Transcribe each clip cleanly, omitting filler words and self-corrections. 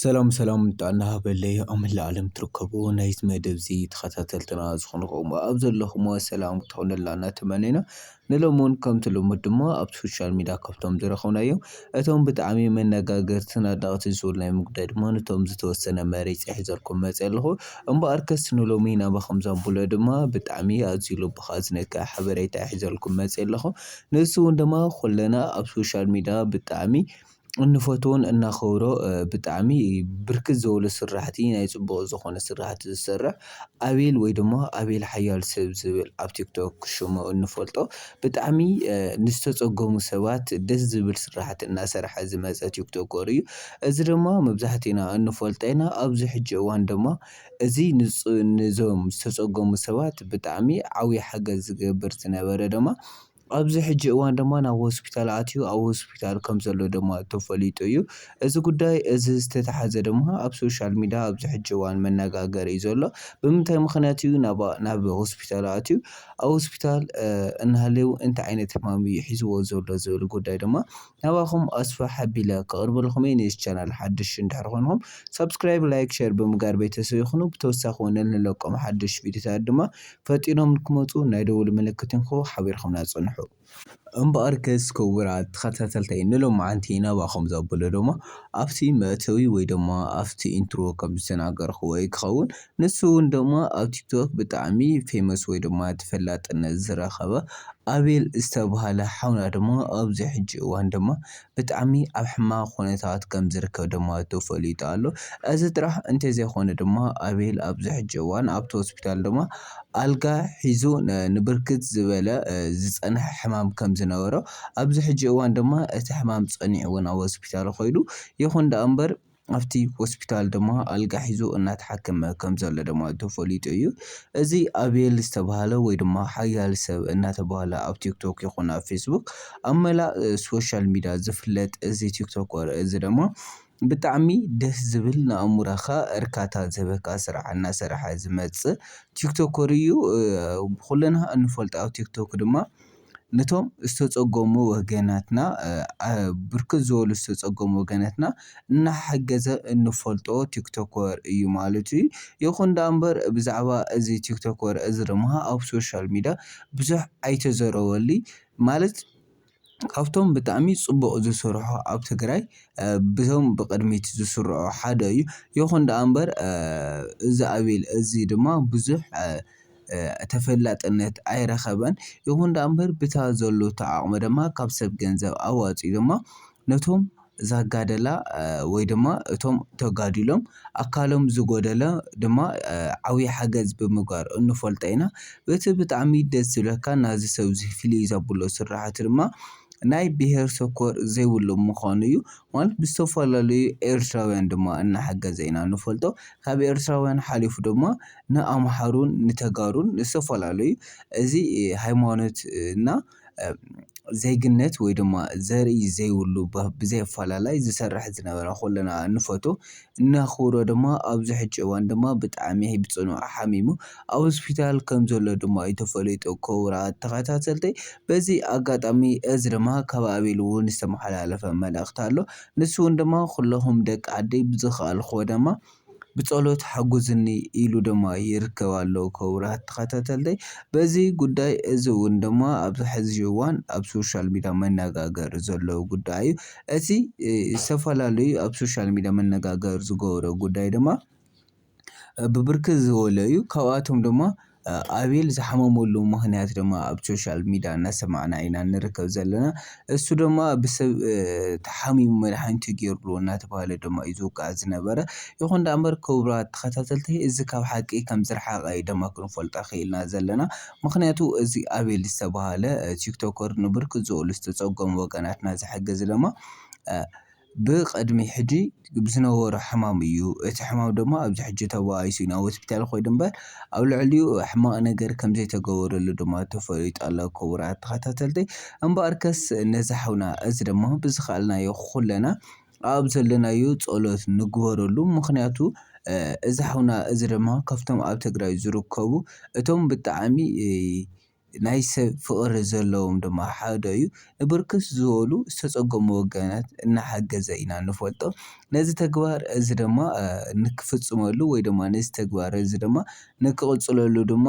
ሰላም ጥዕና ሃበለይ ኣብ መላእ ዓለም ትርከቡ ናይዚ መደብ እዚ ተኸታተልትና ዝኾንኩም ኣብ ዘለኹሞ ሰላም ክትኾኑልና እናተመነይና ንሎሚ እውን ከምቲ ልሙድ ድማ ኣብ ሶሻል ሚድያ ካብቶም ዝረኸብናዮም እቶም ብጣዕሚ መነጋገርትን ኣዳቐፅቲ ዝብሉ ናይ ጉዳይ ድማ ነቶም ዝተወሰነ መሪፅ ሒዘልኩም መፅእ ኣለኹ እምበኣር ከስ ንሎሚ ናባኹም ዘንብሎ ድማ ብጣዕሚ ኣዝዩ ልብኻ ዝነክእ ሓበሬታ ሒዘልኩም መፅእ ኣለኹ ንሱ እውን ድማ ኩልና ኣብ ሶሻል ሚድያ ብጣዕሚ እንፈትዎን እናኸብሮ ብጣዕሚ ብርክት ዝበሉ ስራሕቲ ናይ ፅቡቅ ዝኾነ ስራሕቲ ዝሰርሕ ኣቤል ወይ ድማ ኣቤል ሓያል ሰብ ዝብል ኣብ ቲክቶክ ሽሙ እንፈልጦ ብጣዕሚ ንዝተፀገሙ ሰባት ደስ ዝብል ስራሕቲ እናሰርሐ ዝመፀ ቲክቶከር እዩ። እዚ ድማ መብዛሕቲና እንፈልጦ ኢና ኣብዚ ሕጂ እዋን ድማ እዚ ንዞም ዝተፀገሙ ሰባት ብጣዕሚ ዓብይ ሓገዝ ዝገብር ዝነበረ ድማ ኣብዚ ሕጂ እዋን ድማ ናብ ሆስፒታል ኣትዩ ኣብ ሆስፒታል ከም ዘሎ ድማ ተፈሊጡ እዩ። እዚ ጉዳይ እዚ ዝተታሓዘ ድማ ኣብ ሶሻል ሚድያ ኣብዚ ሕጂ እዋን መነጋገሪ እዩ ዘሎ ብምንታይ ምክንያት እዩ ናብ ሆስፒታል ኣትዩ ኣብ ሆስፒታል እናሃለዩ እንታይ ዓይነት ሕማም እዩ ሒዝዎ ዘሎ ዝብል ጉዳይ ድማ ናባኹም ኣስፋሕ ኣቢለ ከቕርበልኩም እየ ነዚ ቻናል ሓድሽ እንድሕር ኮይንኩም ሰብስክራይብ ላይክ ሼር ብምግባር ቤተሰብ ይኹኑ ብተወሳኺ እውን እንለቆም ሓድሽ ቪድዮታት ድማ ፈጢኖም ንክመፁ ናይ ደወል ምልክት ሓቢርኩምና ፅንሑ እምበኣር ከስ ክቡራት ተኸታተልቲ ንሎማዓንቲ ናባኹም ዘብሎ ድማ ኣብቲ መእተዊ ወይ ድማ ኣብቲ ኢንትሮ ከም ዝተናገርክዎ ክኸውን ንሱ እውን ድማ ኣብ ቲክቶክ ብጣዕሚ ፌመስ ወይ ድማ ተፈላጥነት ዝረኸበ ኣቤል ዝተባህለ ሓውና ድማ ኣብዚ ሕጂ እዋን ድማ ብጣዕሚ ኣብ ሕማቕ ኩነታት ከም ዝርከብ ድማ ተፈሊጡ ኣሎ። እዚ ጥራሕ እንተዘይኮነ ድማ ኣቤል ኣብዚ ሕጂ እዋን ኣብቲ ሆስፒታል ድማ ኣልጋ ሒዙ ንብርክት ዝበለ ዝፀንሐ ሕማም ከም ዝነበሮ ኣብዚ ሕጂ እዋን ድማ እቲ ሕማም ፀኒዑ እውን ኣብ ሆስፒታል ከይዱ ይኹን ዳኣ እምበር ኣብቲ ሆስፒታል ድማ ኣልጋ ሒዙ እናተሓከመ ከም ዘሎ ድማ ተፈሊጡ እዩ። እዚ ኣቤል ዝተባህለ ወይ ድማ ሓያል ሰብ እናተባህለ ኣብ ቲክቶክ ይኹን ኣብ ፌስቡክ ኣብ መላእ ሶሻል ሚድያ ዝፍለጥ እዚ ቲክቶከር እዚ ድማ ብጣዕሚ ደስ ዝብል ንኣእምሮኻ እርካታ ዝህበካ ስራሕ እናሰርሐ ዝመፅእ ቲክቶከር እዩ። ኩልና እንፈልጦ ኣብ ቲክቶክ ድማ ነቶም ዝተፀገሙ ወገናትና ብርክት ዝበሉ ዝተፀገሙ ወገናትና እናሓገዘ እንፈልጦ ቲክቶከር እዩ ማለት እዩ። ይኹን ዳኣ እምበር ብዛዕባ እዚ ቲክቶከር እዚ ድማ ኣብ ሶሻል ሚድያ ብዙሕ ኣይተዘረበሉይ ማለት ካብቶም ብጣዕሚ ፅቡቅ ዝሰርሑ ኣብ ትግራይ ብዞም ብቅድሚት ዝስርዑ ሓደ እዩ። ይኹን ዳኣ እምበር እዚ ኣቤል እዚ ድማ ብዙሕ ተፈላጥነት ኣይረኸበን ይኹን ዳኣ እምበር ብታ ዘለቶ ዓቕሙ ድማ ካብ ሰብ ገንዘብ ኣዋፂኡ ድማ ነቶም ዘጋደላ ወይ ድማ እቶም ተጋዲሎም ኣካሎም ዝጎደለ ድማ ዓብይ ሓገዝ ብምግባር እንፈልጦ ኢና በቲ ብጣዕሚ ደስ ዝብለካ ናዚ ሰብ እዚ ፍልይ ዘብሎ ስራሕቲ ድማ ናይ ብሄር ሰኮር ዘይብሉ ምዃኑ እዩ ማለት ብዝተፈላለዩ ኤርትራውያን ድማ እናሓገዘ ኢና ንፈልጦ ካብ ኤርትራውያን ሓሊፉ ድማ ንኣምሓሩን ንተጋሩን ዝተፈላለዩ እዚ ሃይማኖት እና ዜግነት ወይ ድማ ዘርኢ ዘይብሉ ብዘይ ኣፈላላይ ዝሰርሕ ዝነበረ ኩልና ንፈትዎ ነኽብሮ ድማ ኣብዚ ሕጂ እዋን ድማ ብጣዕሚ ብፅኑዕ ሓሚሙ ኣብ ሆስፒታል ከም ዘሎ ድማ እዩ ተፈሊጡ ክቡራት ተኸታተልተይ በዚ ኣጋጣሚ እዚ ድማ ካብ ኣቤል እውን ዝተመሓላለፈ መልእኽቲ ኣሎ ንሱ እውን ድማ ኩልኹም ደቂ ዓደይ ብዝከኣልክዎ ድማ ብፀሎት ሓጉዝኒ ኢሉ ድማ ይርከብ ኣሎ ክቡራት ተኸታተልተይ በዚ ጉዳይ እዚ እውን ድማ ኣብዚ ሕዚ እዋን ኣብ ሶሻል ሚድያ መነጋገሪ ዘለዎ ጉዳይ እዩ። እቲ ዝተፈላለዩ ኣብ ሶሻል ሚድያ መነጋገሪ ዝገብሮ ጉዳይ ድማ ብብርክት ዝበለ እዩ ካብኣቶም ድማ ኣቤል ዝሓመመሉ ምክንያት ድማ ኣብ ሶሻል ሚድያ እናሰማዕና ኢና ንርከብ ዘለና እሱ ድማ ብሰብ ተሓሚሙ መድሓኒት ገይሩሉ እናተባህለ ድማ እዩ ዝውቃዕ ዝነበረ ይኹን ዳኣ እምበር ክቡራት ተኸታተልቲ እዚ ካብ ሓቂ ከም ዝረሓቐ ድማ ክንፈልጦ ክኢልና ዘለና ምክንያቱ እዚ ኣቤል ዝተባህለ ቲክቶከር ንብርክት ዝበሉ ዝተፀገሙ ወገናትና ዝሕግዝ ድማ ብቅድሚ ሕጂ ብዝነበሮ ሕማም እዩ እቲ ሕማም ድማ ኣብዚ ሕጂ ተባኢሱ ናብ ሆስፒታል ከይዱ እምበር ኣብ ልዕሊኡ ሕማቅ ነገር ከም ዘይተገበረሉ ድማ ተፈሊጡ ኣሎ ክቡራት ተኸታተልተይ እምበኣር ከስ ነዚ ሓውና እዚ ድማ ብዝከኣልናዮ ኩልና ኣብ ዘለናዮ ፀሎት ንግበረሉ ምክንያቱ እዚ ሓውና እዚ ድማ ካብቶም ኣብ ትግራይ ዝርከቡ እቶም ብጣዕሚ ናይ ሰብ ፍቕሪ ዘለዎም ድማ ሓደ እዩ ብርክት ዝበሉ ዝተፀገሙ ወገናት እናሓገዘ ኢና ንፈልጦ ነዚ ተግባር እዚ ድማ ንክፍፅመሉ ወይ ድማ ነዚ ተግባር እዚ ድማ ንክቕፅለሉ ድማ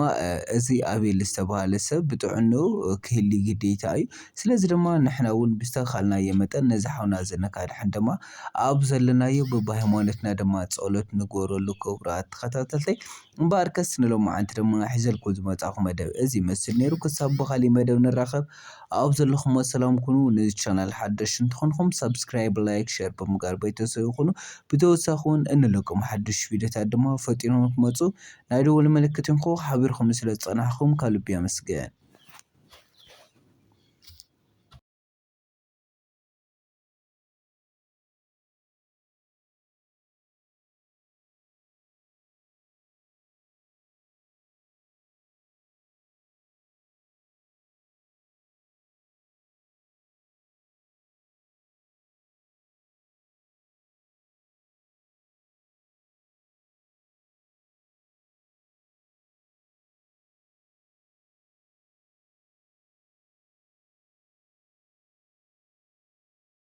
እዚ ኣብየል ዝተባህለ ሰብ ብጥዕንኡ ክህሊ ግዴታ እዩ ስለዚ ድማ ንሕና እውን ብዝተኻልናዮ መጠን ነዚ ሓውና እዚ ነካድሕን ድማ ኣብ ዘለናዮ በብሃይማኖትና ድማ ፀሎት ንግበረሉ ክቡራት ተኸታተልተይ እምበር ከስ ንሎማዓንቲ ድማ ሒዘልኩ ዝመፃኹ መደብ እዚ ይመስል ነይሩ ክሳብ ብኻሊእ መደብ ንራኸብ ኣብ ዘለኹሞ ሰላም ኩኑ ነዚ ቻናል ሓደሽቲ እንተኾንኩም ሰብስክራይብ ላይክ ሼር ብምግባር ቤተሰብ ይኹኑ ብተወሳኺ እውን እንለቆም ሓዱሽ ቪድዮታት ድማ ፈጢኖም ክመፁ ናይ ደወል ምልክት ንኩ ሓቢርኩም ስለ ዝፀናሕኩም ከልቢ ኣመስገን